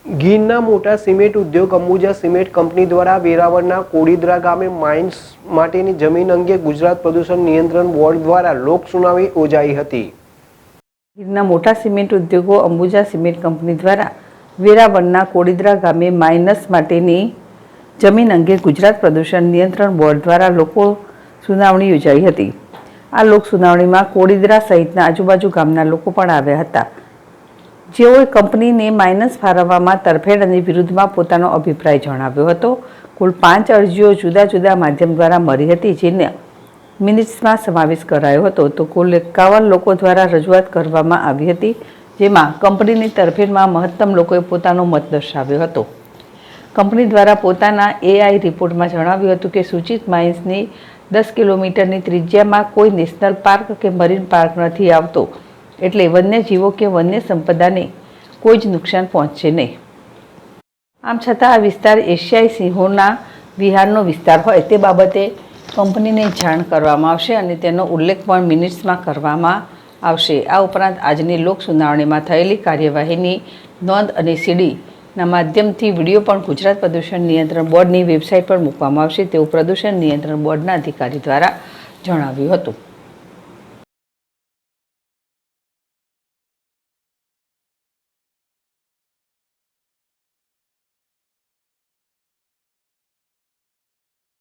ગીરના મોટા સિમેન્ટ ઉદ્યોગ અંબુજા સિમેન્ટ કંપની દ્વારા વેરાવળના કોડીદરા ગામે માઇન્સ માટેની જમીન અંગે ગુજરાત પ્રદૂષણ નિયંત્રણ બોર્ડ દ્વારા લોક સુનાવણી યોજાઈ હતી। ગીરના મોટા સિમેન્ટ ઉદ્યોગો અંબુજા સિમેન્ટ કંપની દ્વારા વેરાવળના કોડીદરા ગામે માઇનસ માટેની જમીન અંગે ગુજરાત પ્રદૂષણ નિયંત્રણ બોર્ડ દ્વારા લોકો સુનાવણી યોજાઈ હતી। આ લોક સુનાવણીમાં કોડીદરા સહિતના આજુબાજુ ગામના લોકો પણ આવ્યા હતા, જેઓએ કંપનીને માઇનસ ફાળવવામાં તરફેણ અને વિરુદ્ધમાં પોતાનો અભિપ્રાય જણાવ્યો હતો। કુલ 5 અરજીઓ જુદા જુદા માધ્યમ દ્વારા મળી હતી, જેને મિનિટ્સમાં સમાવેશ કરાયો હતો। તો કુલ 51 લોકો દ્વારા રજૂઆત કરવામાં આવી હતી, જેમાં કંપનીની તરફેણમાં મહત્તમ લોકોએ પોતાનો મત દર્શાવ્યો હતો। કંપની દ્વારા પોતાના AI રિપોર્ટમાં જણાવ્યું હતું કે સૂચિત માઇન્સની 10 કિલોમીટરની ત્રિજ્યામાં કોઈ નેશનલ પાર્ક કે મરીન પાર્ક નથી આવતો, એટલે વન્યજીવો કે વન્ય સંપદાને કોઈ જ નુકસાન પહોંચશે નહીં। આમ છતાં આ વિસ્તાર એશિયાઈ સિંહોના વિહારનો વિસ્તાર હોય તે બાબતે કંપનીને જાણ કરવામાં આવશે અને તેનો ઉલ્લેખ પણ મિનિટ્સમાં કરવામાં આવશે। આ ઉપરાંત આજની લોક સુનાવણીમાં થયેલી કાર્યવાહીની નોંધ અને સીડીના માધ્યમથી વિડીયો પણ ગુજરાત પ્રદૂષણ નિયંત્રણ બોર્ડની વેબસાઇટ પર મૂકવામાં આવશે, તેવું પ્રદૂષણ નિયંત્રણ બોર્ડના અધિકારી દ્વારા જણાવ્યું હતું।